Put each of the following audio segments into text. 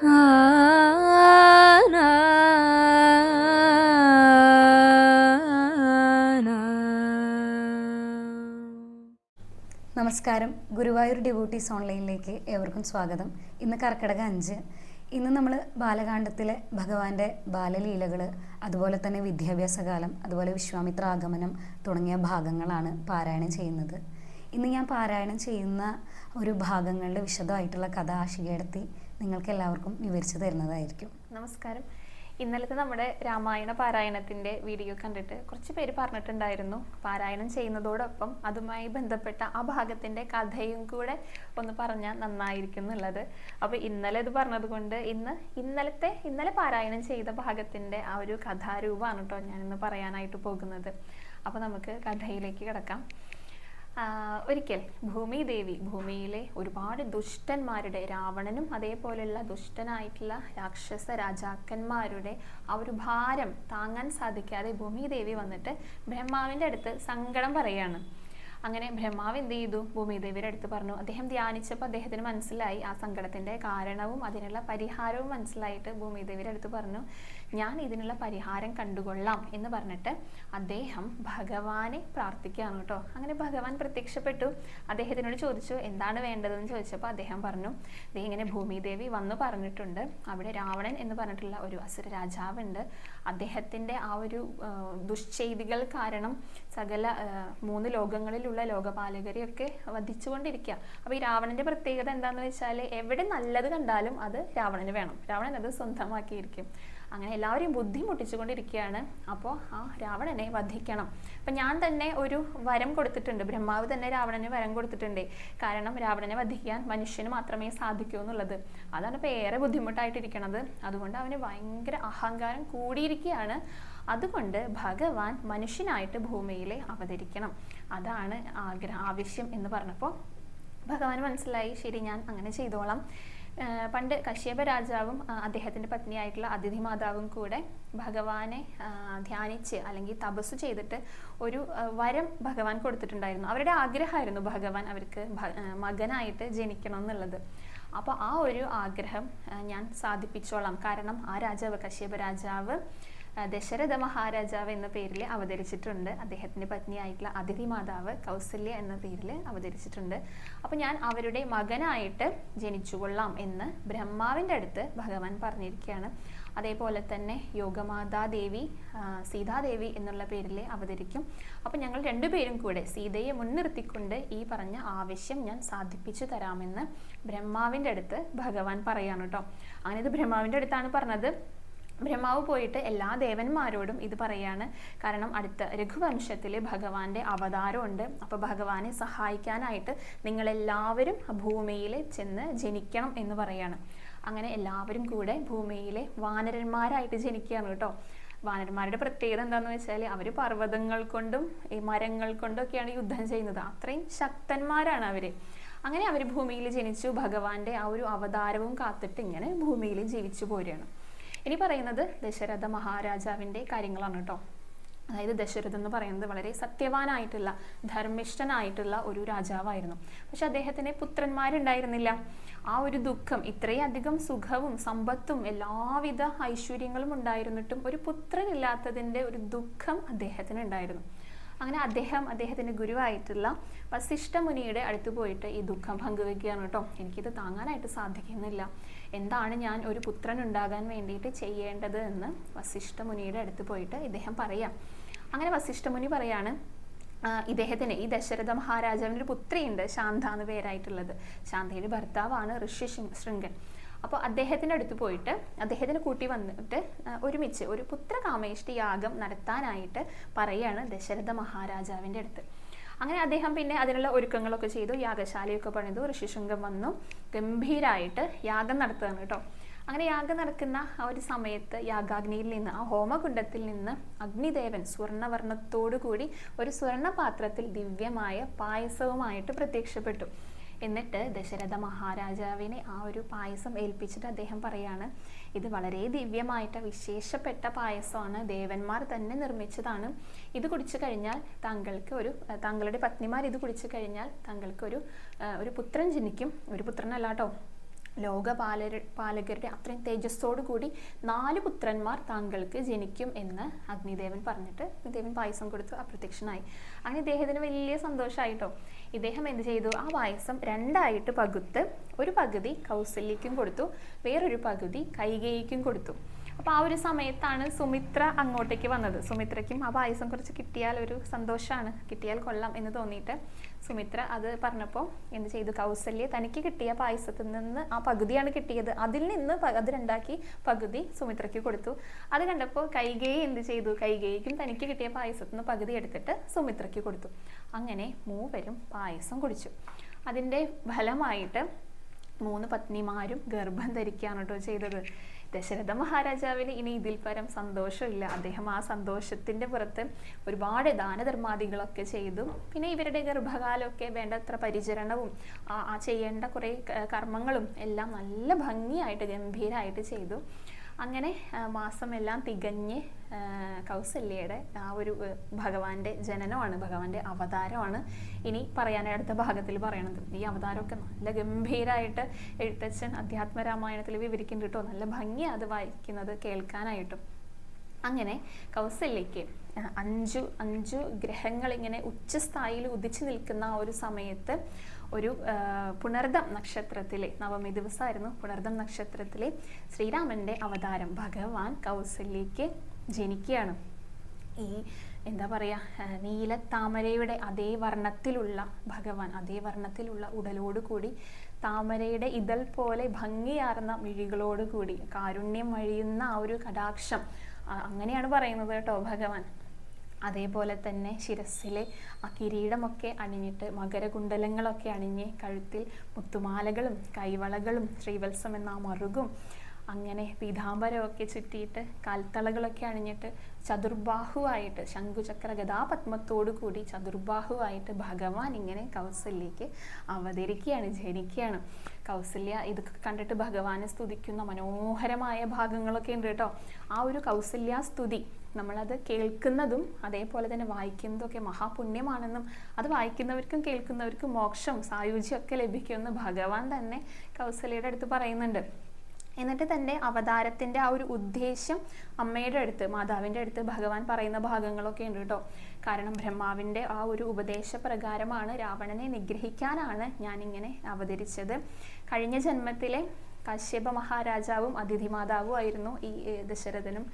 നമസ്കാരം. ഗുരുവായൂർ ഡിവോട്ടീസ് ഓൺലൈനിലേക്ക് ഏവർക്കും സ്വാഗതം. ഇന്ന് കർക്കിടക 5. ഇന്ന് നമ്മൾ ബാലകാണ്ഡത്തിലെ ഭഗവാന്റെ ബാലലീലകൾ, അതുപോലെ തന്നെ വിദ്യാഭ്യാസകാലം, അതുപോലെ വിശ്വാമിത്ര ആഗമനം തുടങ്ങിയ ഭാഗങ്ങളാണ് പാരായണം ചെയ്യുന്നത്. ഇന്ന് ഞാൻ പാരായണം ചെയ്യുന്ന ഒരു ഭാഗങ്ങളുടെ വിശദമായിട്ടുള്ള കഥ ആഷികയെടുത്തി നിങ്ങൾക്ക് എല്ലാവർക്കും വിവരിച്ചു തരുന്നതായിരിക്കും. നമസ്കാരം. ഇന്നലത്തെ നമ്മുടെ രാമായണ പാരായണത്തിൻ്റെ വീഡിയോ കണ്ടിട്ട് കുറച്ച് പേര് പറഞ്ഞിട്ടുണ്ടായിരുന്നു പാരായണം ചെയ്യുന്നതോടൊപ്പം അതുമായി ബന്ധപ്പെട്ട ആ ഭാഗത്തിൻ്റെ കഥയും കൂടെ ഒന്ന് പറഞ്ഞാൽ നന്നായിരിക്കും എന്നുള്ളത്. അപ്പോൾ ഇന്നലെ ഇത് പറഞ്ഞതുകൊണ്ട് ഇന്നലെ പാരായണം ചെയ്ത ഭാഗത്തിൻ്റെ ആ ഒരു കഥാരൂപമാണ് കേട്ടോ ഞാനിന്ന് പറയാനായിട്ട് പോകുന്നത്. അപ്പോൾ നമുക്ക് കഥയിലേക്ക് കിടക്കാം. ഒരിക്കൽ ഭൂമിദേവി ഭൂമിയിലെ ഒരുപാട് ദുഷ്ടന്മാരുടെ, രാവണനും അതേപോലെയുള്ള ദുഷ്ടനായിട്ടുള്ള രാക്ഷസ രാജാക്കന്മാരുടെ ആ ഒരു ഭാരം താങ്ങാൻ സാധിക്കാതെ ഭൂമിദേവി വന്നിട്ട് ബ്രഹ്മാവിൻ്റെ അടുത്ത് സങ്കടം പറയുകയാണ്. അങ്ങനെ ബ്രഹ്മാവ് എന്ത് ചെയ്തു? ഭൂമിദേവിയുടെ അടുത്ത് പറഞ്ഞു. അദ്ദേഹം ധ്യാനിച്ചപ്പോൾ അദ്ദേഹത്തിന് മനസ്സിലായി ആ സങ്കടത്തിൻ്റെ കാരണവും അതിനുള്ള പരിഹാരവും മനസ്സിലായിട്ട് ഭൂമിദേവിയുടെ അടുത്ത് പറഞ്ഞു, ഞാൻ ഇതിനുള്ള പരിഹാരം കണ്ടുകൊള്ളാം എന്ന് പറഞ്ഞിട്ട് അദ്ദേഹം ഭഗവാനെ പ്രാർത്ഥിക്കുകയാണ് കേട്ടോ. അങ്ങനെ ഭഗവാൻ പ്രത്യക്ഷപ്പെട്ടു. അദ്ദേഹത്തിനോട് ചോദിച്ചു എന്താണ് വേണ്ടതെന്ന് ചോദിച്ചപ്പോൾ അദ്ദേഹം പറഞ്ഞു, ദേ ഇങ്ങനെ ഭൂമിദേവി വന്നു പറഞ്ഞിട്ടുണ്ട്, അവിടെ രാവണൻ എന്ന് പറഞ്ഞിട്ടുള്ള ഒരു അസുര രാജാവുണ്ട്. അദ്ദേഹത്തിൻ്റെ ആ ഒരു ദുഷ്ചെയ്തികൾ കാരണം സകല 3 ലോകങ്ങളിലുള്ള ലോകപാലകരെയൊക്കെ വധിച്ചുകൊണ്ടിരിക്കുക. അപ്പോൾ ഈ രാവണന്റെ പ്രത്യേകത എന്താണെന്ന് വെച്ചാൽ എവിടെ നല്ലത് കണ്ടാലും അത് രാവണന് വേണം, രാവണൻ അത് സ്വന്തമാക്കിയിരിക്കും. അങ്ങനെ എല്ലാവരെയും ബുദ്ധിമുട്ടിച്ചുകൊണ്ടിരിക്കുകയാണ്. അപ്പോൾ ആ രാവണനെ വധിക്കണം. അപ്പം ഞാൻ തന്നെ ഒരു വരം കൊടുത്തിട്ടുണ്ട്, ബ്രഹ്മാവ് തന്നെ രാവണന് വരം കൊടുത്തിട്ടുണ്ട്. കാരണം രാവണനെ വധിക്കാൻ മനുഷ്യന് മാത്രമേ സാധിക്കൂ എന്നുള്ളത്. അതാണ് ഇപ്പോൾ ഏറെ ബുദ്ധിമുട്ടായിട്ടിരിക്കണത്. അതുകൊണ്ട് അവന് ഭയങ്കര അഹങ്കാരം കൂടിയിരിക്കുകയാണ്. അതുകൊണ്ട് ഭഗവാൻ മനുഷ്യനായിട്ട് ഭൂമിയിൽ അവതരിക്കണം, അതാണ് ആവശ്യം എന്ന് പറഞ്ഞപ്പോൾ ഭഗവാന് മനസ്സിലായി, ശരി ഞാൻ അങ്ങനെ ചെയ്തോളാം. പണ്ട് കശ്യപ രാജാവും അദ്ദേഹത്തിൻ്റെ പത്നിയായിട്ടുള്ള അതിഥി മാതാവും കൂടെ ഭഗവാനെ ധ്യാനിച്ച് അല്ലെങ്കിൽ തപസ്സു ചെയ്തിട്ട് ഒരു വരം ഭഗവാൻ കൊടുത്തിട്ടുണ്ടായിരുന്നു. അവരുടെ ആഗ്രഹമായിരുന്നു ഭഗവാൻ അവർക്ക് മകനായിട്ട് ജനിക്കണം എന്നുള്ളത്. അപ്പോൾ ആ ഒരു ആഗ്രഹം ഞാൻ സാധിപ്പിച്ചോളാം. കാരണം ആ രാജാവ്, കശ്യപ രാജാവ് ദശരഥ മഹാരാജാവ് എന്ന പേരിൽ അവതരിച്ചിട്ടുണ്ട്. അദ്ദേഹത്തിൻ്റെ പത്നിയായിട്ടുള്ള അതിഥി മാതാവ് കൗസല്യ എന്ന പേരിൽ അവതരിച്ചിട്ടുണ്ട്. അപ്പോൾ ഞാൻ അവരുടെ മകനായിട്ട് ജനിച്ചുകൊള്ളാം എന്ന് ബ്രഹ്മാവിൻ്റെ അടുത്ത് ഭഗവാൻ പറഞ്ഞിരിക്കുകയാണ്. അതേപോലെ തന്നെ യോഗമാതാദേവി സീതാദേവി എന്നുള്ള പേരിൽ അവതരിക്കും. അപ്പോൾ ഞങ്ങൾ രണ്ടുപേരും കൂടെ സീതയെ മുൻനിർത്തിക്കൊണ്ട് ഈ പറഞ്ഞ ആവശ്യം ഞാൻ സാധിപ്പിച്ചു തരാമെന്ന് ബ്രഹ്മാവിൻ്റെ അടുത്ത് ഭഗവാൻ പറയാണ് കേട്ടോ. അങ്ങനെ ഇത് ബ്രഹ്മാവിൻ്റെ അടുത്താണ് പറഞ്ഞത്. ബ്രഹ്മാവ് പോയിട്ട് എല്ലാ ദേവന്മാരോടും ഇത് പറയാണ്. കാരണം അടുത്ത രഘുവംശത്തിൽ ഭഗവാന്റെ അവതാരമുണ്ട്. അപ്പോൾ ഭഗവാനെ സഹായിക്കാനായിട്ട് നിങ്ങളെല്ലാവരും ഭൂമിയിൽ ചെന്ന് ജനിക്കണം എന്ന് പറയാണ്. അങ്ങനെ എല്ലാവരും കൂടെ ഭൂമിയിലെ വാനരന്മാരായിട്ട് ജനിക്കുകയാണ് കേട്ടോ. വാനരന്മാരുടെ പ്രത്യേകത എന്താണെന്ന് വെച്ചാൽ അവർ പർവ്വതങ്ങൾ കൊണ്ടും ഈ മരങ്ങൾ കൊണ്ടൊക്കെയാണ് യുദ്ധം ചെയ്യുന്നത്. അത്രയും ശക്തന്മാരാണ് അവർ. അങ്ങനെ അവർ ഭൂമിയിൽ ജനിച്ചു. ഭഗവാന്റെ ആ ഒരു അവതാരവും കാത്തിട്ട് ഇങ്ങനെ ഭൂമിയിൽ ജീവിച്ചു പോരുകയാണ്. ഇനി പറയുന്നത് ദശരഥ മഹാരാജാവിൻ്റെ കാര്യങ്ങളാണ് കേട്ടോ. അതായത് ദശരഥൻ എന്ന് പറയുന്നത് വളരെ സത്യവാനായിട്ടുള്ള ധർമ്മിഷ്ഠനായിട്ടുള്ള ഒരു രാജാവായിരുന്നു. പക്ഷെ അദ്ദേഹത്തിന് പുത്രന്മാരുണ്ടായിരുന്നില്ല. ആ ഒരു ദുഃഖം, ഇത്രയധികം സുഖവും സമ്പത്തും എല്ലാവിധ ഐശ്വര്യങ്ങളും ഉണ്ടായിരുന്നിട്ടും ഒരു പുത്രനില്ലാത്തതിൻ്റെ ഒരു ദുഃഖം അദ്ദേഹത്തിന് ഉണ്ടായിരുന്നു. അങ്ങനെ അദ്ദേഹത്തിൻ്റെ ഗുരുവായിട്ടുള്ള വസിഷ്ഠ മുനിയുടെ അടുത്ത് പോയിട്ട് ഈ ദുഃഖം പങ്കുവെക്കുകയാണ് കേട്ടോ. എനിക്കിത് താങ്ങാനായിട്ട് സാധിക്കുന്നില്ല, എന്താണ് ഞാൻ ഒരു പുത്രൻ ഉണ്ടാകാൻ വേണ്ടിയിട്ട് ചെയ്യേണ്ടത് എന്ന് വസിഷ്ഠ മുനിയുടെ അടുത്ത് പോയിട്ട് ഇദ്ദേഹം പറയാം. അങ്ങനെ വസിഷ്ഠ മുനി പറയാണ്, ഇദ്ദേഹത്തിന് ഈ ദശരഥ മഹാരാജാവിന് ഒരു പുത്രിയുണ്ട്, ശാന്ത എന്ന് പേരായിട്ടുള്ളത്. ശാന്തയുടെ ഭർത്താവാണ് ഋഷ്യശൃംഗൻ. അപ്പോൾ അദ്ദേഹത്തിൻ്റെ അടുത്ത് പോയിട്ട് അദ്ദേഹത്തിന് കൂട്ടി വന്നിട്ട് ഒരുമിച്ച് ഒരു പുത്രകാമേഷ്ടി യാഗം നടത്താനായിട്ട് പറയാണ് ദശരഥ മഹാരാജാവിൻ്റെ അടുത്ത്. അങ്ങനെ അദ്ദേഹം പിന്നെ അതിനുള്ള ഒരുക്കങ്ങളൊക്കെ ചെയ്തു, യാഗശാലയൊക്കെ പണിതു, ഋഷിശൃംഗം വന്നു ഗംഭീരമായിട്ട് യാഗം നടത്തുകയാണ് കേട്ടോ. അങ്ങനെ യാഗം നടക്കുന്ന ആ ഒരു സമയത്ത് യാഗാഗ്നിയിൽ നിന്ന്, ആ ഹോമകുണ്ഡത്തിൽ നിന്ന് അഗ്നിദേവൻ സ്വർണ്ണവർണ്ണത്തോടു കൂടി ഒരു സ്വർണ്ണപാത്രത്തിൽ ദിവ്യമായ പായസവുമായിട്ട് പ്രത്യക്ഷപ്പെട്ടു. എന്നിട്ട് ദശരഥ മഹാരാജാവിനെ ആ ഒരു പായസം ഏൽപ്പിച്ചിട്ട് അദ്ദേഹം പറയാണ്, ഇത് വളരെ ദിവ്യമായിട്ട് വിശേഷപ്പെട്ട പായസമാണ്, ദേവന്മാർ തന്നെ നിർമ്മിച്ചതാണ്. ഇത് കുടിച്ചു കഴിഞ്ഞാൽ താങ്കളുടെ പത്നിമാർ ഇത് കുടിച്ചു കഴിഞ്ഞാൽ താങ്കൾക്ക് ഒരു പുത്രൻ ജനിക്കും. ഒരു പുത്രനല്ല കേട്ടോ, പാലകരുടെ അത്രയും തേജസ്സോടു കൂടി 4 പുത്രന്മാർ താങ്കൾക്ക് ജനിക്കും എന്ന് അഗ്നിദേവൻ പറഞ്ഞിട്ട് അഗ്നിദേവൻ പായസം കൊടുത്തു അപ്രത്യക്ഷനായി. അങ്ങനെ ഇദ്ദേഹത്തിന് വലിയ സന്തോഷമായിട്ടോ. ഇദ്ദേഹം എന്ത് ചെയ്തു, ആ പായസം 2ആയിട്ട് പകുത്ത് ഒരു പകുതി കൗസല്യയ്ക്കും കൊടുത്തു, വേറൊരു പകുതി കൈകേയിക്കും കൊടുത്തു. അപ്പോൾ ആ ഒരു സമയത്താണ് സുമിത്ര അങ്ങോട്ടേക്ക് വന്നത്. സുമിത്രയ്ക്കും ആ പായസം കുറച്ച് കിട്ടിയാൽ ഒരു സന്തോഷമാണ്, കിട്ടിയാൽ കൊള്ളാം എന്ന് തോന്നിയിട്ട് സുമിത്ര അത് പറഞ്ഞപ്പോൾ എന്ത് ചെയ്തു, കൗസല്യ തനിക്ക് കിട്ടിയ പായസത്തിൽ നിന്ന് ആ പകുതിയാണ് കിട്ടിയത്, അതിൽ നിന്ന് അത് 2ആക്കി പകുതി സുമിത്രയ്ക്ക് കൊടുത്തു. അത് കണ്ടപ്പോൾ കൈകേയി എന്ത് ചെയ്തു, കൈകേയിക്കും തനിക്ക് കിട്ടിയ പായസത്തിൽ നിന്ന് പകുതി എടുത്തിട്ട് സുമിത്രയ്ക്ക് കൊടുത്തു. അങ്ങനെ മൂവരും പായസം കുടിച്ചു. അതിൻ്റെ ഫലമായിട്ട് 3 പത്നിമാരും ഗർഭം ധരിക്കുകയാണ് കേട്ടോ ചെയ്തത്. ദശരഥ മഹാരാജാവിന് ഇനി ഇതിൽ പരം സന്തോഷമില്ല. അദ്ദേഹം ആ സന്തോഷത്തിൻ്റെ പുറത്ത് ഒരുപാട് ദാനധർമാദികളൊക്കെ ചെയ്തു. പിന്നെ ഇവരുടെ ഗർഭകാലമൊക്കെ വേണ്ടത്ര പരിചരണവും ആ ചെയ്യേണ്ട കുറേ കർമ്മങ്ങളും എല്ലാം നല്ല ഭംഗിയായിട്ട് ഗംഭീരമായിട്ട് ചെയ്തു. അങ്ങനെ മാസമെല്ലാം തികഞ്ഞ് കൗസല്യയുടെ ആ ഒരു ഭഗവാന്റെ ജനനമാണ്, ഭഗവാന്റെ അവതാരമാണ് ഇനി പറയാനായി അടുത്ത ഭാഗത്തിൽ പറയണത്. ഈ അവതാരമൊക്കെ നല്ല ഗംഭീരമായിട്ട് എഴുത്തച്ഛൻ അധ്യാത്മരാമായണത്തിൽ വിവരിക്കുന്നുണ്ട് കേട്ടോ. നല്ല ഭംഗിയാണ് അത് വായിക്കുന്നത് കേൾക്കാനായിട്ടും. അങ്ങനെ കൗസല്യയ്ക്ക് 5 ഗ്രഹങ്ങൾ ഇങ്ങനെ ഉച്ചസ്ഥായിയിൽ ഉദിച്ചു നിൽക്കുന്ന ആ ഒരു സമയത്ത് ഒരു പുണർദം നക്ഷത്രത്തിലെ 9ാം ദിവസമായിരുന്നു പുണർദം നക്ഷത്രത്തിലെ ശ്രീരാമന്റെ അവതാരം ഭഗവാൻ കൗസല്യയ്ക്ക് ജനിക്കുകയാണ്. ഈ എന്താ പറയുക, നീലത്താമരയുടെ അതേ വർണ്ണത്തിലുള്ള ഭഗവാൻ, അതേ വർണ്ണത്തിലുള്ള ഉടലോടുകൂടി താമരയുടെ ഇതൾ പോലെ ഭംഗിയാർന്ന മിഴികളോടുകൂടി കാരുണ്യം വഴിയുന്ന ആ ഒരു കടാക്ഷം, അങ്ങനെയാണ് പറയുന്നത് കേട്ടോ ഭഗവാൻ. അതേപോലെ തന്നെ ശിരസ്സിലെ ആ കിരീടമൊക്കെ അണിഞ്ഞിട്ട് മകരകുണ്ടലങ്ങളൊക്കെ അണിഞ്ഞ് കഴുത്തിൽ മുത്തുമാലകളും കൈവളകളും ശ്രീവത്സം എന്ന മറുകും അങ്ങനെ പീതാംബരമൊക്കെ ചുറ്റിയിട്ട് കാൽത്തളകളൊക്കെ അണിഞ്ഞിട്ട് ചതുർബാഹുവായിട്ട് ശംഖുചക്ര ഗദാപത്മത്തോടു കൂടി ചതുർബാഹുവായിട്ട് ഭഗവാൻ ഇങ്ങനെ കൗസല്യയ്ക്ക് അവതരിക്കുകയാണ്, ജനിക്കുകയാണ്. കൗസല്യ ഇതൊക്കെ കണ്ടിട്ട് ഭഗവാനെ സ്തുതിക്കുന്ന മനോഹരമായ ഭാഗങ്ങളൊക്കെ ഉണ്ട് കേട്ടോ. ആ ഒരു കൗസല്യ സ്തുതി നമ്മളത് കേൾക്കുന്നതും അതേപോലെ തന്നെ വായിക്കുന്നതും ഒക്കെ മഹാപുണ്യമാണെന്നും അത് വായിക്കുന്നവർക്കും കേൾക്കുന്നവർക്കും മോക്ഷം സായുജ്യമൊക്കെ ലഭിക്കുമെന്ന് ഭഗവാൻ തന്നെ കൗസല്യയുടെ അടുത്ത് പറയുന്നുണ്ട്. എന്നിട്ട് തൻ്റെ അവതാരത്തിൻ്റെ ആ ഒരു ഉദ്ദേശം അമ്മയുടെ അടുത്ത്, മാതാവിൻ്റെ അടുത്ത് ഭഗവാൻ പറയുന്ന ഭാഗങ്ങളൊക്കെ ഉണ്ട് കേട്ടോ. കാരണം ബ്രഹ്മാവിൻ്റെ ആ ഒരു ഉപദേശപ്രകാരമാണ് രാവണനെ നിഗ്രഹിക്കാനാണ് ഞാനിങ്ങനെ അവതരിച്ചത്. കഴിഞ്ഞ ജന്മത്തിലെ കശ്യപ മഹാരാജാവും അതിഥി മാതാവും ആയിരുന്നു ഈ ദശരഥനും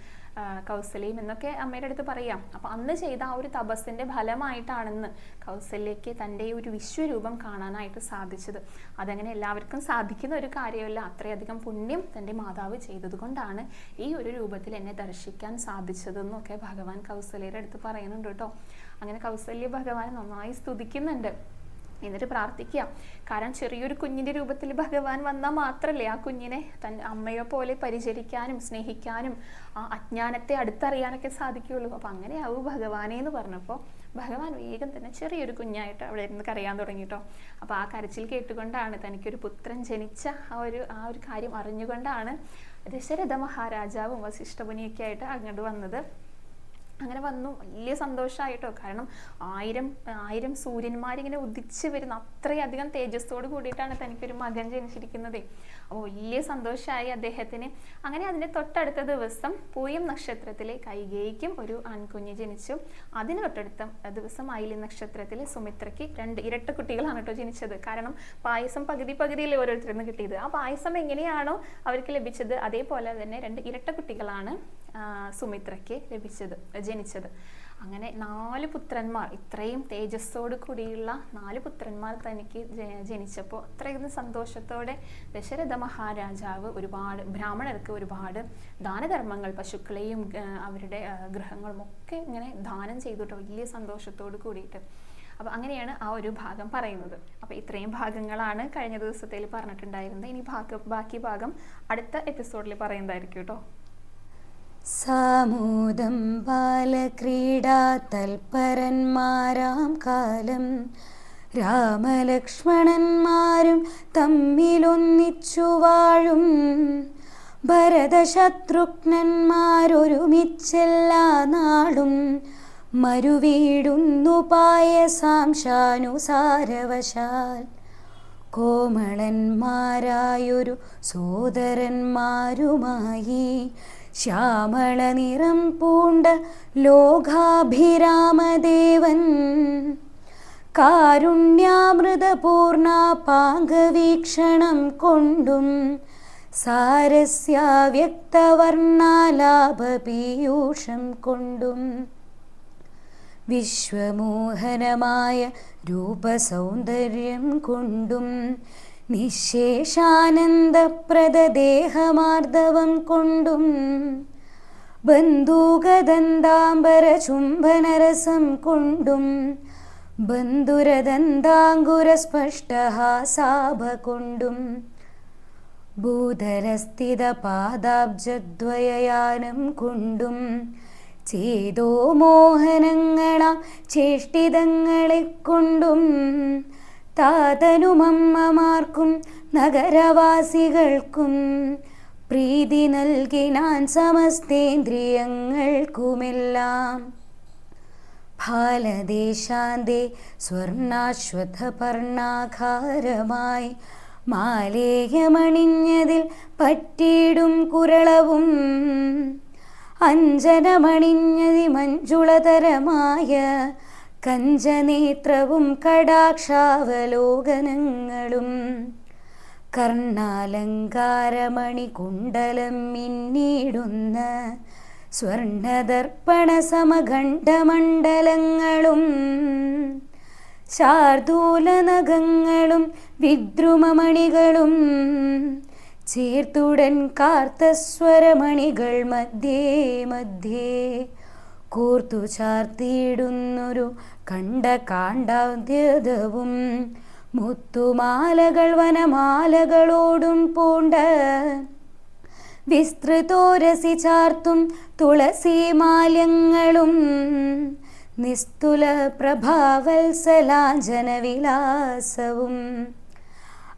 കൗസല്യയും എന്നൊക്കെ അമ്മയുടെ അടുത്ത് പറയാം. അപ്പം അന്ന് ചെയ്ത ആ ഒരു തപസ്സിൻ്റെ ഫലമായിട്ടാണെന്ന് കൗസല്യയ്ക്ക് തൻ്റെ ഒരു വിശ്വരൂപം കാണാനായിട്ട് സാധിച്ചത്. അതങ്ങനെ എല്ലാവർക്കും സാധിക്കുന്ന ഒരു കാര്യമല്ല. അത്രയധികം പുണ്യം തൻ്റെ മാതാവ് ചെയ്തതുകൊണ്ടാണ് ഈ ഒരു രൂപത്തിൽ എന്നെ ദർശിക്കാൻ സാധിച്ചതെന്നൊക്കെ ഭഗവാൻ കൗസല്യയുടെ അടുത്ത് പറയുന്നുണ്ട് കേട്ടോ. അങ്ങനെ കൗസല്യ ഭഗവാൻ നന്നായി സ്തുതിക്കുന്നുണ്ട്. എന്നിട്ട് പ്രാർത്ഥിക്കുക. കാരണം ചെറിയൊരു കുഞ്ഞിൻ്റെ രൂപത്തിൽ ഭഗവാൻ വന്നാൽ മാത്രമല്ലേ ആ കുഞ്ഞിനെ അമ്മയെ പോലെ പരിചരിക്കാനും സ്നേഹിക്കാനും ആ അജ്ഞാനത്തെ അടുത്തറിയാനൊക്കെ സാധിക്കുകയുള്ളൂ. അപ്പം അങ്ങനെയാവും ഭഗവാനെ എന്ന് പറഞ്ഞപ്പോൾ ഭഗവാൻ വേഗം തന്നെ ചെറിയൊരു കുഞ്ഞായിട്ട് അവിടെ ഇരുന്ന് കരയാൻ തുടങ്ങിട്ടോ. അപ്പോൾ ആ കരച്ചിൽ കേട്ടുകൊണ്ടാണ് തനിക്കൊരു പുത്രൻ ജനിച്ച ആ ഒരു കാര്യം അറിഞ്ഞുകൊണ്ടാണ് ദശരഥ മഹാരാജാവും വസിഷ്ഠമുനിയൊക്കെ ആയിട്ട് അങ്ങോട്ട് വന്നത്. അങ്ങനെ വന്നു, വലിയ സന്തോഷമായിട്ടോ. കാരണം 1000 സൂര്യന്മാരിങ്ങനെ ഉദിച്ച് വരുന്ന അത്രയധികം തേജസ്സോട് കൂടിയിട്ടാണ് തനിക്കൊരു മകൻ ജനിച്ചിരിക്കുന്നത്. അപ്പോൾ വലിയ സന്തോഷമായി അദ്ദേഹത്തിന്. അങ്ങനെ അതിൻ്റെ തൊട്ടടുത്ത ദിവസം പൂയം നക്ഷത്രത്തിലെ കൈകേയിക്കും ഒരു ആൺകുഞ്ഞ് ജനിച്ചു. അതിന് തൊട്ടടുത്ത ദിവസം ആയില്യം നക്ഷത്രത്തിലെ സുമിത്രയ്ക്ക് 2 ഇരട്ട കുട്ടികളാണ് കേട്ടോ ജനിച്ചത്. കാരണം പായസം പകുതിയിൽ ഓരോരുത്തരിൽ നിന്ന് കിട്ടിയത്. ആ പായസം എങ്ങനെയാണോ അവർക്ക് ലഭിച്ചത് അതേപോലെ തന്നെ 2 ഇരട്ട കുട്ടികളാണ് സുമിത്രയ്ക്ക് ജനിച്ചത്. അങ്ങനെ 4 പുത്രന്മാർ, ഇത്രയും തേജസ്സോട് കൂടിയുള്ള 4 പുത്രന്മാർ തനിക്ക് ജനിച്ചപ്പോൾ അത്രയും സന്തോഷത്തോടെ ദശരഥ മഹാരാജാവ് ഒരുപാട് ബ്രാഹ്മണർക്ക് ഒരുപാട് ദാനധർമ്മങ്ങൾ, പശുക്കളെയും അവരുടെ ഗൃഹങ്ങളും ഒക്കെ ഇങ്ങനെ ദാനം ചെയ്തിട്ട് വലിയ സന്തോഷത്തോട് കൂടിയിട്ട്. അപ്പോൾ അങ്ങനെയാണ് ആ ഒരു ഭാഗം പറയുന്നത്. അപ്പോൾ ഇത്രയും ഭാഗങ്ങളാണ് കഴിഞ്ഞ ദിവസത്തിൽ പറഞ്ഞിട്ടുണ്ടായിരുന്നത്. ഇനി ബാക്കി ഭാഗം അടുത്ത എപ്പിസോഡിൽ പറയുന്നതായിരിക്കും കേട്ടോ. സാമൂദം ബാലക്രീഡാ തൽപരന്മാരാം കാലം രാമലക്ഷ്മണന്മാരും തമ്മിലൊന്നിച്ചു വാഴും ഭരതശത്രുഘ്നന്മാരൊരുമിച്ചെല്ലാ നാളും മരുവീടുന്നു പായസാംശാനുസാരവശാൽ കോമളന്മാരായൊരു സോദരന്മാരുമായി ശ്യാമള നിറം പൂണ്ട ലോകാഭിരാമദേവൻ കാരുണ്യാമൃതപൂർണ പാങ്കവീക്ഷണം കൊണ്ടും സാരസ്യാവ്യക്തവർണ്ണാലാപപീയൂഷം കൊണ്ടും വിശ്വമോഹനമായ രൂപസൗന്ദര്യം കൊണ്ടും നിശേഷാനന്ദപ്രദദേഹമാർദ്ദവം കൊണ്ടും ബന്ധൂകദന്താംബര ചുംബനരസം കൊണ്ടും ബന്ധുരദന്താങ്കുരസ്പഷ്ടഹാസാഭ കൊണ്ടും ഭൂതലസ്ഥിത പാദാബ്ജദ്വയയാനം കൊണ്ടും ചേതോ മോഹനങ്ങളാം ചേഷ്ടിതങ്ങളെ കൊണ്ടും താതനുമമ്മമാർക്കും നഗരവാസികൾക്കും പ്രീതി നൽകിനാൻ സമസ്തേന്ദ്രിയങ്ങൾക്കുമെല്ലാം ഭാലദേശാന്തേ സ്വർണാശ്വത്ഥപർണാഘാരമായി മാലേയമണിഞ്ഞതിൽ പറ്റിയിടും കുരളവും അഞ്ജനമണിഞ്ഞതി മഞ്ജുളതരമായ കഞ്ചനേത്രവും കടാക്ഷാവലോകനങ്ങളും കർണാലങ്കാരമണികുണ്ടലം മിന്നിടുന്ന സ്വർണദർപ്പണ സമഖണ്ഡമണ്ഡലങ്ങളും ശാർദൂലനഖങ്ങളും വിദ്രുമമണികളും ചേർത്തുടൻ കാർത്തസ്വരമണികൾ മധ്യേ മധ്യേ കൂർത്തു ചാർത്തിയിടുന്നൊരു കാണ്ഡാദ്യതവും മുത്തുമാലകൾ വനമാലകളോടും പൂണ്ട വിസ്തൃതോരസി ചാർത്തും തുളസീമാല്യങ്ങളും നിസ്തുല പ്രഭാവത്സലാഞ്ജനവിലാസവും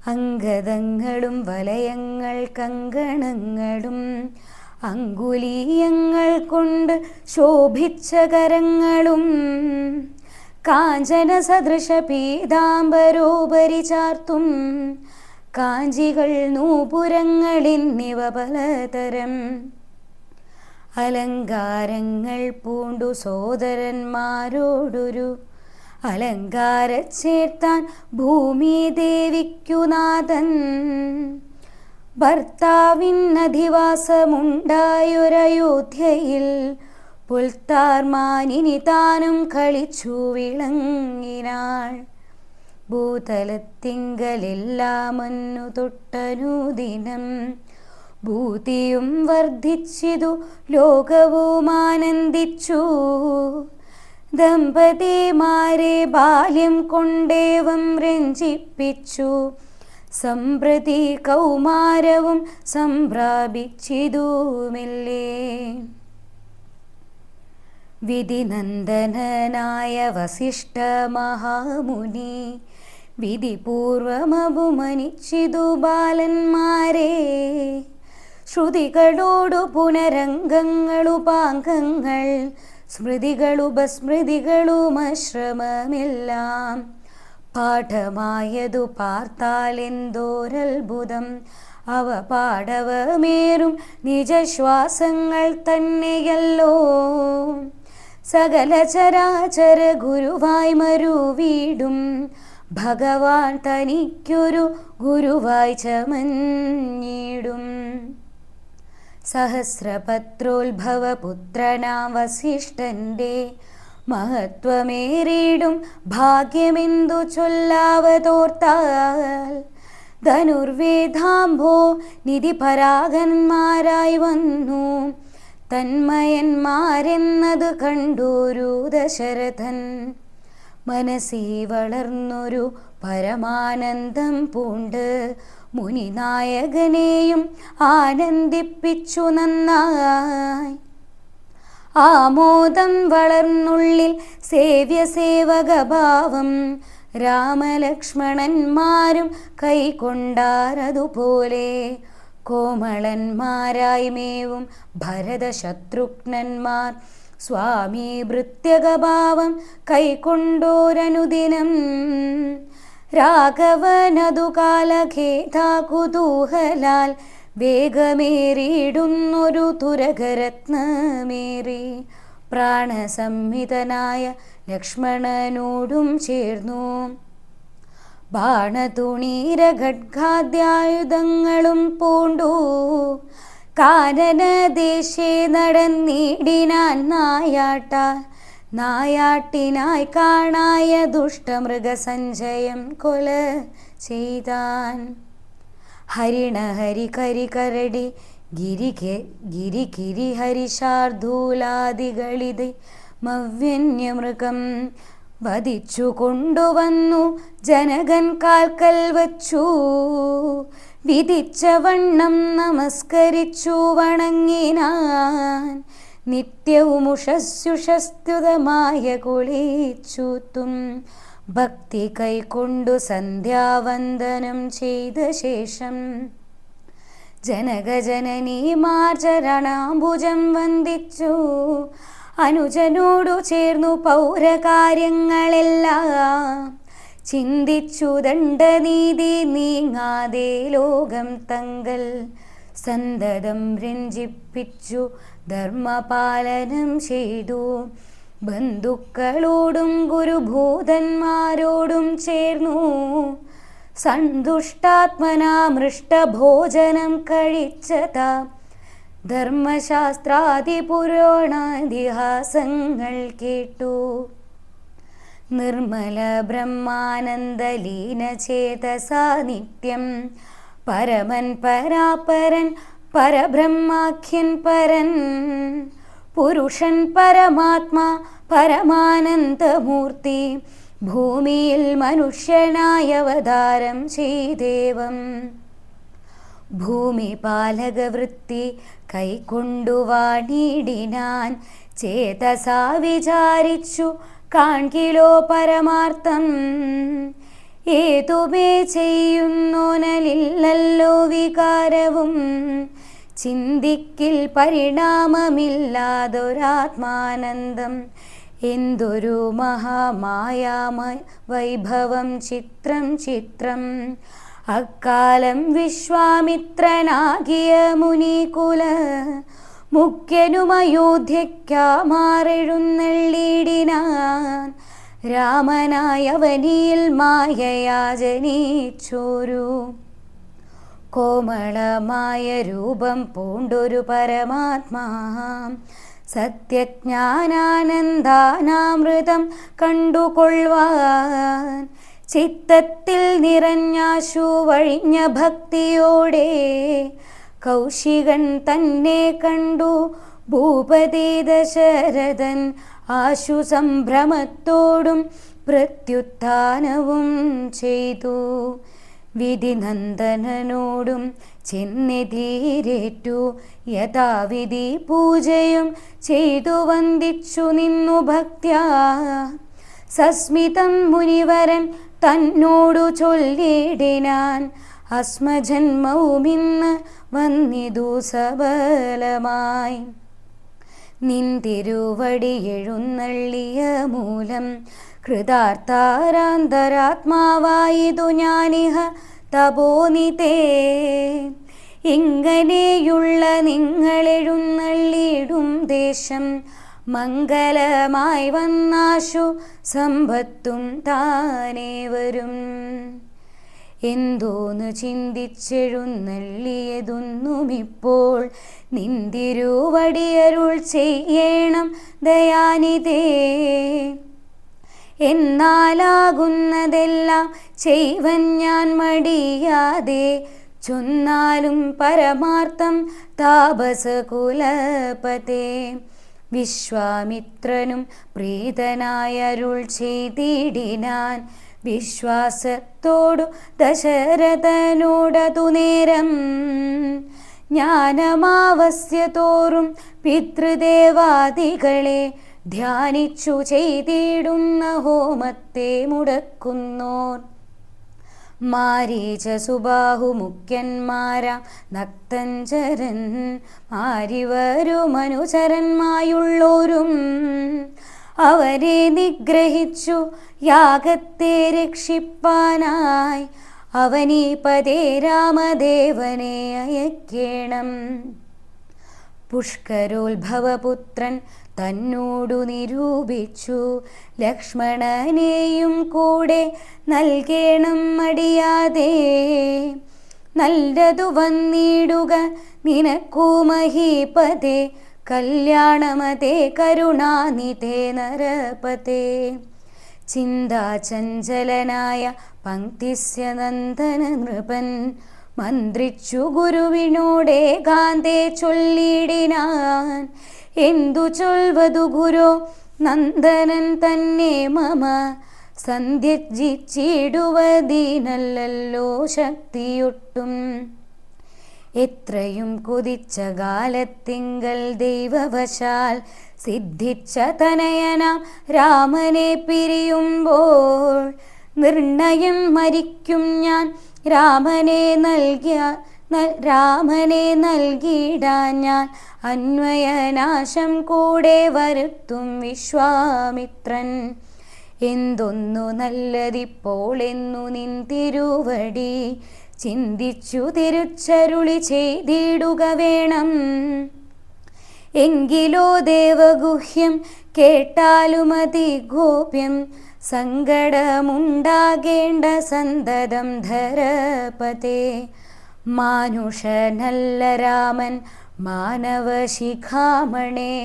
അംഗദങ്ങളും വലയങ്ങൾ കങ്കണങ്ങളും അങ്കുലീയങ്ങൾ കൊണ്ട് ശോഭിച്ച കരങ്ങളും കാഞ്ചന സദൃശ പീതാംബരോപരി ചാർത്തും കാഞ്ചികൾ നൂപുരങ്ങളെന്നിവ പലതരം അലങ്കാരങ്ങൾ പൂണ്ടു സോദരന്മാരോടൊരു അലങ്കാര ചേർത്താൻ ഭൂമി ദേവിക്കുനാഥൻ ഭർത്താവിനധിവാസമുണ്ടായൊരയോധ്യയിൽ പുൽത്താർമാനിനി താനും കളിച്ചു വിളങ്ങിനാൾ ഭൂതലത്തിങ്കലെല്ലാമന്നു തൊട്ടനുദിനം ഭൂതിയും വർദ്ധിച്ചിതു ലോകവും ആനന്ദിച്ചു ദമ്പതിമാരെ ബാല്യം കൊണ്ടേവം രഞ്ജിപ്പിച്ചു സംപ്രതി കൗമാരവും സംപ്രാപിച്ചിതു മെല്ലെ വിധിനന്ദനായ വസിഷ്ഠ മഹാമുനി വിധിപൂർവമപുമനിച്ചിതു ബാലന്മാരെ ശ്രുതികളോടു പുനരംഗങ്ങളുപാംഗങ്ങൾ സ്മൃതികളുപസ്മൃതികളുമശ്രമമെല്ലാം പാഠമായതു പാർത്താലെന്തോരത്ഭുതം അവ പാടവമേറും നിജശ്വാസങ്ങൾ തന്നെയല്ലോ സകല ചരാചര ഗുരുവായി മരുവീടും ഭഗവാൻ തനിക്കൊരു ഗുരുവായി ചമഞ്ഞിടും സഹസ്രപത്രോത്ഭവ പുത്രനാം വസിഷ്ഠന്റെ മഹത്വമേറിയിടും ഭാഗ്യമെന്തു ചൊല്ലാവതോർത്താൽ ധനുർവേദാംഭോ നിധിപരാഗന്മാരായി വന്നു തന്മയന്മാരെന്നത് കണ്ടൊരു ദശരഥൻ മനസ്സി വളർന്നൊരു പരമാനന്ദം പൂണ്ട് മുനിനായകനെയും ആനന്ദിപ്പിച്ചു നന്നായി ആമോദം വളർന്നുള്ളിൽ സേവ്യസേവകഭാവം രാമലക്ഷ്മണന്മാരും കൈക്കൊണ്ടാരതുപോലെ കോമളന്മാരായി മേവും ഭരതശത്രുഘ്നന്മാർ സ്വാമി ഭൃത്യകഭാവം കൈക്കൊണ്ടോരനുദിനം രാഘവനതു കാലഖേദാകുതൂഹലാൽ വേഗമേറിയിടുന്നൊരു തുരകരത്നമേറി പ്രാണസംഹിതനായ ലക്ഷ്മണനോടും ചേർന്നു. ബാണതുണീരഖഡ്ഗാദ്യായുധങ്ങളും പൂണ്ടു കാനനദേശേ നടന്നിടിനാൻ നായാട്ടിനായി കാണായ ദുഷ്ടമൃഗസഞ്ചയം കൊല ചെയ്താൻ. ഹരിണഹരി കരികരടി ഗിരി ഹരിശാർദൂലാദികളിത് മവ്യന്യമൃഗം വധിച്ചു കൊണ്ടുവന്നു ജനകൻ കാൽക്കൽ വച്ചു. വിധിച്ച വണ്ണം നമസ്കരിച്ചു വണങ്ങിനാൻ. നിത്യവും ഉഷസ്യുഷസ്തുതമായ കുളിച്ചൂത്തും ഭക്തി കൈക്കൊണ്ടു സന്ധ്യാവന്ദനം ചെയ്ത ശേഷം ജനകജനനീമാർ ചരണാംബുജം വന്ദിച്ചു. അനുജനോടു ചേർന്നു പൗരകാര്യങ്ങളെല്ലാം ചിന്തിച്ചു. ദണ്ഡനീതി നീങ്ങാതെ ലോകം തങ്കൽ സന്തതം രഞ്ജിപ്പിച്ചു ധർമ്മപാലനം ചെയ്തു. ബന്ധുക്കളോടും ഗുരുഭൂതന്മാരോടും ചേർന്നു സന്തുഷ്ടാത്മനാ മൃഷ്ടഭോജനം കഴിച്ചതാ. ധർമ്മശാസ്ത്രാദി പുരാണാതിഹാസങ്ങൾ കേട്ടു. നിർമ്മല ബ്രഹ്മാനന്ദലീന ചേതസാ നിത്യം പരമൻ പരാപരൻ പരബ്രഹ്മാഖ്യൻ പരൻ പുരുഷൻ പരമാത്മാ പരമാനന്ദമൂർത്തി ഭൂമിയിൽ മനുഷ്യനായ അവതാരം ചെയ്ദേവം. ഭൂമിപാലകവൃത്തി കൈക്കൊണ്ടു വാണിടിനാൻ. ചേതസാ വിചാരിച്ചു കാൺകിലോ പരമാർത്ഥം. ഏതുമേ ചെയ്യുന്നോനലില്ലല്ലോ വികാരവും. ചിന്തിക്കിൽ പരിണാമമില്ലാതൊരാത്മാനന്ദം. എന്തൊരു മഹാമായാമയ വൈഭവം ചിത്രം അക്കാലം വിശ്വാമിത്രനാകിയ മുനികുല മുഖ്യനും അയോധ്യയ്ക്കാമാറെഴുന്നള്ളിടിനാൻ. രാമനായവനിയിൽ മായയാ ജനിച്ചോരു കോമളമായ രൂപം പൂണ്ടൊരു പരമാത്മാ. സത്യജ്ഞാനാനന്ദാനാമൃതം കണ്ടുകൊള്ളുവാൻ ചിത്തത്തിൽ നിറഞ്ഞാശു വഴിഞ്ഞ ഭക്തിയോടെ കൗശികൻ തന്നെ കണ്ടു ഭൂപതി ദശരഥൻ. ആശു സംഭ്രമത്തോടും പ്രത്യുത്ഥാനവും ചെയ്തു. വിധിനന്ദനോടും ചെന്നെതിരേറ്റു യഥാവിധി പൂജയും ചെയ്തു വന്ദിച്ചു നിന്നു ഭക്ത്യാ. സസ്മിതം മുനിവരൻ തന്നോടു ചൊല്ലിടിനാൻ. അസ്മജന്മവുമിന്ന് വന്നിതു സബലമായി. നിന്തിരുവടി എഴുന്നള്ളിയ മൂലം കൃതാർത്ഥാരാന്തരാത്മാവായിതു ഞാനിഹ തപോനിതേ. ഇങ്ങനെയുള്ള നിങ്ങളെഴുന്നള്ളിയിടും ദേശം മംഗലമായി വന്നാശു സമ്പത്തും താനേ വരും. എന്തോന്ന് ചിന്തിച്ചെഴുന്നള്ളിയതൊന്നുമിപ്പോൾ നിന്തിരുവടിയരുൾ ചെയ്യണം ദയാനിധേ. എന്നാലാകുന്നതെല്ലാം ചെയ്വൻ ഞാൻ മടിയാതെ. ചൊന്നാലും പരമാർത്ഥം താപസകുലപതേ. വിശ്വാമിത്രനും പ്രീതനായരുൾ ചെയ്തിടിനാൻ. വിശ്വാസത്തോടു ദശരഥനോടതു നേരം ജ്ഞാനമാവസ്യ തോറും പിതൃദേവാദികളെ ധ്യാനിച്ചു ചെയ്തിടുന്ന ഹോമത്തെ മുടക്കുന്നോർ. മാരീച സുബാഹു മുഖ്യന്മാരാം നക്തഞ്ചരൻ മാരിവരും അനുചരന്മായുള്ളോരും അവരെ നിഗ്രഹിച്ചു യാഗത്തെ രക്ഷിപ്പാനായി അവനീപതേ രാമദേവനെ അയക്കേണം. പുഷ്കരോത്ഭവപുത്രൻ തന്നോടു നിരൂപിച്ചു ലക്ഷ്മണനെയും കൂടെ നൽകേണം മടിയാതെ. നല്ലതു വന്നിടുക നിനക്കു മഹീപതേ, കല്യാണമതേ കരുണാനിധേ നരപതേ. ചിന്താചഞ്ചലനായ പങ്ക്തിസ്യ നന്ദന നൃപൻ മന്ത്രിച്ചു ഗുരുവിനോടേ ഗാന്ധേ ചൊല്ലിടിനാൻ. എന്തു ചൊൽവതു ഗുരോ നന്ദനൻ തന്നെ മമ, സന്ധ്യജിച്ചിടുവതിനല്ലോ ശക്തിയൊട്ടും. എത്രയും കൊതിച്ച കാലത്തിങ്കൽ ദൈവവശാൽ സിദ്ധിച്ച തനയനാം രാമനെ പിരിയുമ്പോൾ നിർണയം മരിക്കും ഞാൻ രാമനെ നൽകിയിടാൻ ഞാൻ. അന്വയനാശം കൂടെ വരുത്തും വിശ്വാമിത്രൻ. എന്തൊന്നു നല്ലതിപ്പോൾ എന്നു നിൻ തിരുവടി ചിന്തിച്ചു തിരുച്ചരുളി ചെയ്തിടുക വേണം. എങ്കിലോ ദേവഗുഹ്യം കേട്ടാലുമതി ഗോപ്യം, സങ്കടമുണ്ടാകേണ്ട സന്തതം ധരപതേ. മാനുഷനല്ല രാമൻ മാനവശിഖാമണേ,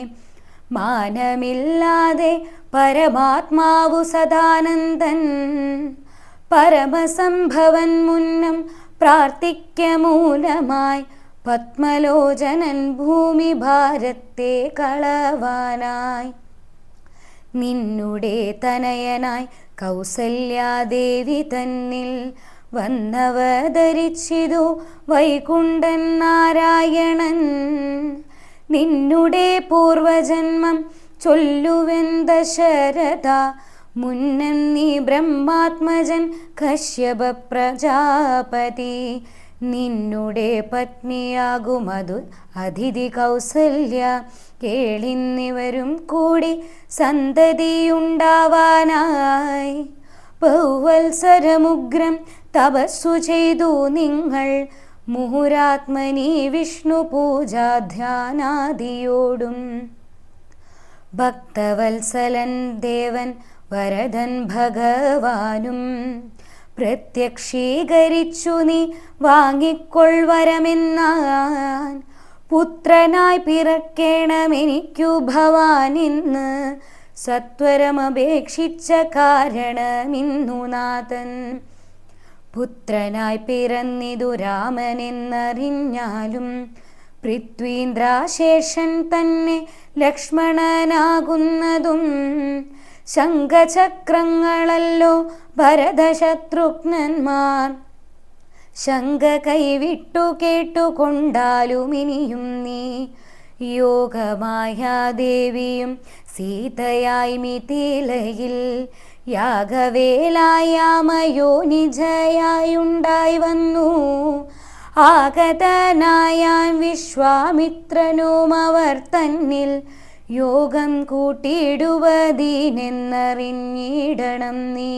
മാനമില്ലാതെ പരമാത്മാവു സദാനന്ദൻ. പരമസംഭവൻ മുന്നം പ്രാർത്ഥിക്ക മൂലമായി പത്മലോചനൻ ഭൂമി ഭാരത്തെ കളവാനായി. നിന്നുടെ തനയനായി കൗസല്യാദേവി തന്നിൽ വന്നവതരിച്ചിതു വൈകുണ്ഠൻ നാരായണൻ. നിന്നുടെ പൂർവജന്മം ചൊല്ലുവൻ ദശരഥ, മുന്നം നീ ബ്രഹ്മാത്മജൻ കശ്യപ പ്രജാപതി. നിന്നുടെ പത്നിയാകുമതു അതിഥി കൗസല്യ, കേളിന്നിവരും കൂടി സന്തതിയുണ്ടാവാനായി. ബഹുവത്സരമുഗ്രം തപസ്സു ചെയ്തു നിങ്ങൾ മുഹുരാത്മനി വിഷ്ണു പൂജാധ്യാനാദിയോടും. ഭക്തവത്സലൻ ദേവൻ വരദൻ ഭഗവാനും പ്രത്യക്ഷീകരിച്ചു നീ വാങ്ങിക്കൊൾവരമെന്നാൻ. പുത്രനായി പിറക്കേണമെനിക്കു ഭവാനിന്ന് സത്വരമപേക്ഷിച്ച കാരണമിന്നു നാഥൻ. പുത്രനായി പിറന്നിതു രാമനെന്നറിഞ്ഞാലും പൃഥ്വീന്ദ്രാശേഷൻ തന്നെ ലക്ഷ്മണനാകുന്നതും. ശംഖചക്രങ്ങളല്ലോ ഭരതശത്രുഘ്നന്മാർ, ശങ്ക കൈവിട്ടു കേട്ടുകൊണ്ടാലുമിനിയും നീ. യോഗമായാദേവിയും സീതയായി മിഥിലയിൽ യാഗവേലായാമയോനിജയായുണ്ടായി വന്നു. ആഗതനായാൻ വിശ്വാമിത്രനും അവർ തന്നിൽ യോഗം കൂട്ടിയിടുവതീനെന്നറിഞ്ഞിടണം നീ.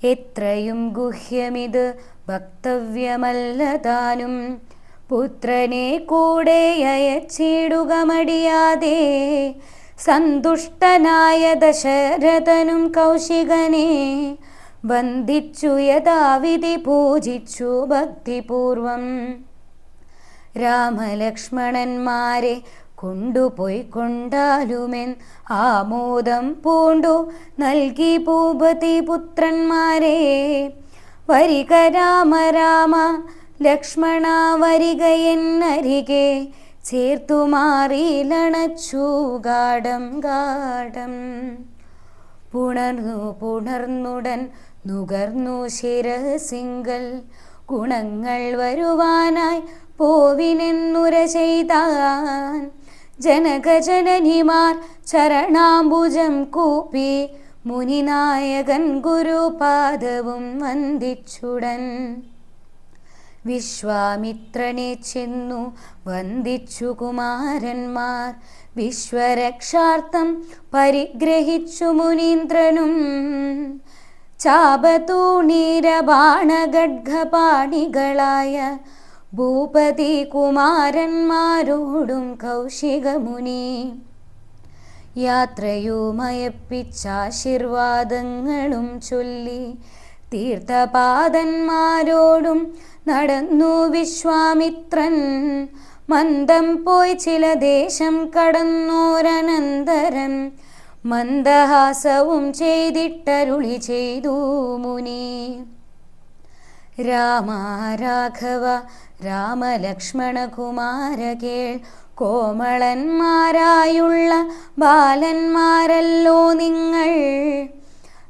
എത്രയും ഗുഹ്യമിത് വക്തവ്യമല്ല താനും, പുത്രനെ കൂടെ അയച്ചിടുക മടിയാതെ. സന്തുഷ്ടനായ ദശരഥനും കൗശികനെ വന്ദിച്ചു യഥാവിധി പൂജിച്ചു ഭക്തിപൂർവം. രാമലക്ഷ്മണന്മാരെ കൊണ്ടുപോയി കൊണ്ടാലുമെൻ ആമോദം പൂണ്ടു നൽകി ഭൂപതി പുത്രന്മാരെ. വരിക രാമ രാമ ലക്ഷ്മണ വരിക എന്നരികെ, ചേർത്തു മാറിയിലണച്ചു ഗാഢം ഗാഢം. പുണർന്നുടൻ നുകർന്നു ശിരസിങ്കൽ, ഗുണങ്ങൾ വരുവാനായി പോവിനെന്നുര ചെയ്താൻ. ജനകജനനിമാർ ചരണാംബുജം കൂപ്പി മുനിനായകൻ ഗുരുപാദവും വന്ദിച്ചുടൻ. വിശ്വാമിത്രനെ ചെന്നു വന്ദിച്ചു കുമാരന്മാർ. വിശ്വരക്ഷാർത്ഥം പരിഗ്രഹിച്ചു മുനീന്ദ്രനും. ചാപതൂണീരബാണഖഡ്ഗപാണികളായ ഭൂപതി കുമാരന്മാരോടും കൗശികമുനി യാത്രയുമയപ്പിച്ചാശീർവാദങ്ങളും ചൊല്ലി തീർത്ഥപാദന്മാരോടും നടന്നു വിശ്വാമിത്രൻ. മന്ദം പോയി ചില ദേശം കടന്നോരനന്തരം മന്ദഹാസവും ചെയ്തിട്ടരുളി ചെയ്തു മുനി. രാമ രാഘവ രാമലക്ഷ്മണകുമാര കേൾ, കോമളന്മാരായുള്ള ബാലന്മാരല്ലോ നിങ്ങൾ.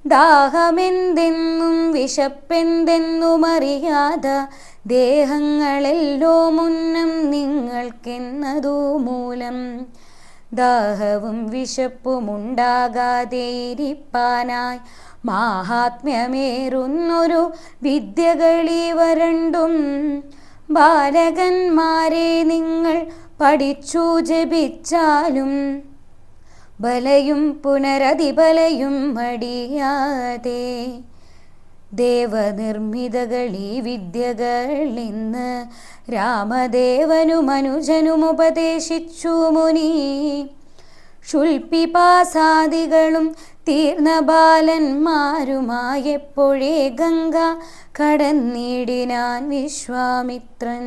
ദാഹമെന്തെന്നും വിശപ്പെന്തെന്നുമറിയാത ദേഹങ്ങളെല്ലോ മുന്നം നിങ്ങൾക്കെന്നതു മൂലം. ദാഹവും വിശപ്പുമുണ്ടാകാതെ ഇരിപ്പാനായി മാഹാത്മ്യമേറുന്നൊരു വിദ്യകളീവ രണ്ടും. ബാലകന്മാരെ നിങ്ങൾ പഠിച്ചു ജപിച്ചാലും ബലയും പുനരതിബലയും മടിയാതെ. ദേവനിർമ്മിതകളീ വിദ്യകൾ ഇന്ന് രാമദേവനും അനുജനും ഉപദേശിച്ചു മുനി. ശുൽപിപാസാദികളും തീർന്ന ബാലന്മാരുമായെപ്പോഴേ ഗംഗ കടന്നിടിനാൻ വിശ്വാമിത്രൻ.